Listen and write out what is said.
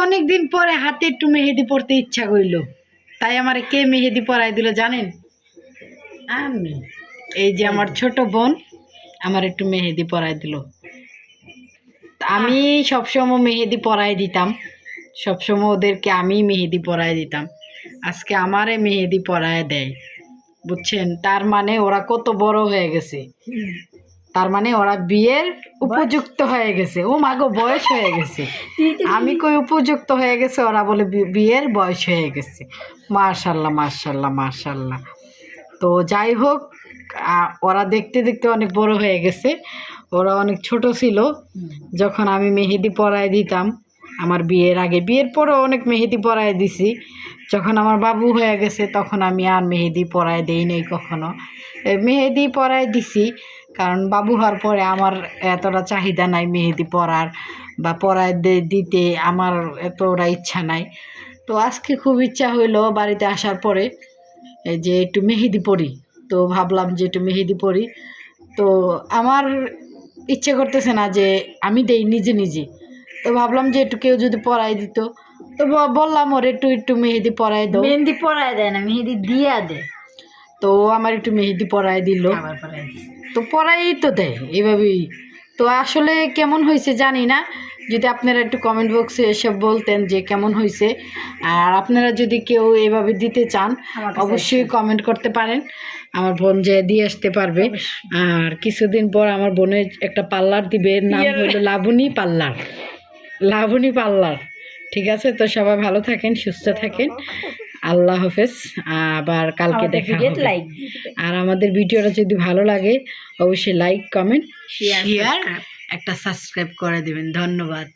অনেক দিন পরে হাতে একটু মেহেদি পড়তে ইচ্ছা করল, তাই আমার কে মেহেদি পরাই দিল জানেন? আমি। এই যে আমার ছোট বোন আমার একটু মেহেদি পরাই দিল। আমি সবসময় মেহেদি পরাই দিতাম, সবসময় ওদেরকে আমি মেহেদি পরাই দিতাম। আজকে আমারে মেহেদি পরায় দেয়, বুঝছেন? তার মানে ওরা কত বড় হয়ে গেছে, তার মানে ওরা বিয়ের উপযুক্ত হয়ে গেছে। ও মাগো, বয়স হয়ে গেছে। আমি কই উপযুক্ত হয়ে গেছে, ওরা বলে বিয়ের বয়স হয়ে গেছে। মাশাল্লাহ মাশাল্লাহ মাশাল্লাহ। তো যাই হোক, ওরা দেখতে দেখতে অনেক বড় হয়ে গেছে। ওরা অনেক ছোট ছিল যখন আমি মেহেদি পরায় দিতাম আমার বিয়ের আগে। বিয়ের পরেও অনেক মেহেদি পরায় দিছি। যখন আমার বাবু হয়ে গেছে তখন আমি আর মেহেদি পরায় দেই নাই কখনো। মেহেদি পরায় দিছি কারণ বাবু হওয়ার পরে আমার এতটা চাহিদা নাই মেহেদি পরার বা পরায় দিতে, আমার এতটা ইচ্ছা নাই। তো আজকে খুব ইচ্ছা হইলো বাড়িতে আসার পরে যে একটু মেহেদি পরি। তো ভাবলাম যে একটু মেহেদি পরি। তো আমার ইচ্ছে করতেছে না যে আমি দেই নিজে নিজে। তো ভাবলাম যে একটু কেউ যদি পরাই দিত, তো বললাম ওর একটু একটু মেহেদি পরাই দাও। মেহেদি পরায় দেয় না, মেহেদি দিয়া দেয়। তো আমার একটু মেহেদি পরাই দিল। তো পরাই তো দেয় এভাবেই। তো আসলে কেমন হয়েছে জানি না, যদি আপনারা একটু কমেন্ট বক্সে এসব বলতেন যে কেমন হয়েছে। আর আপনারা যদি কেউ এভাবে দিতে চান অবশ্যই কমেন্ট করতে পারেন, আমার বোন যে দিয়ে আসতে পারবে। আর কিছুদিন পর আমার বোনের একটা পার্লার দিবে, নাম হলো লাবণী পার্লার। লাবণী পার্লার, ঠিক আছে? তো সবাই ভালো থাকেন, সুস্থ থাকেন, আল্লাহ হাফেজ। আবার কালকে দেখা হবে। আর আমাদের ভিডিওটা যদি ভালো লাগে অবশ্যই লাইক, কমেন্ট, শেয়ার, একটা সাবস্ক্রাইব করে দেবেন। ধন্যবাদ।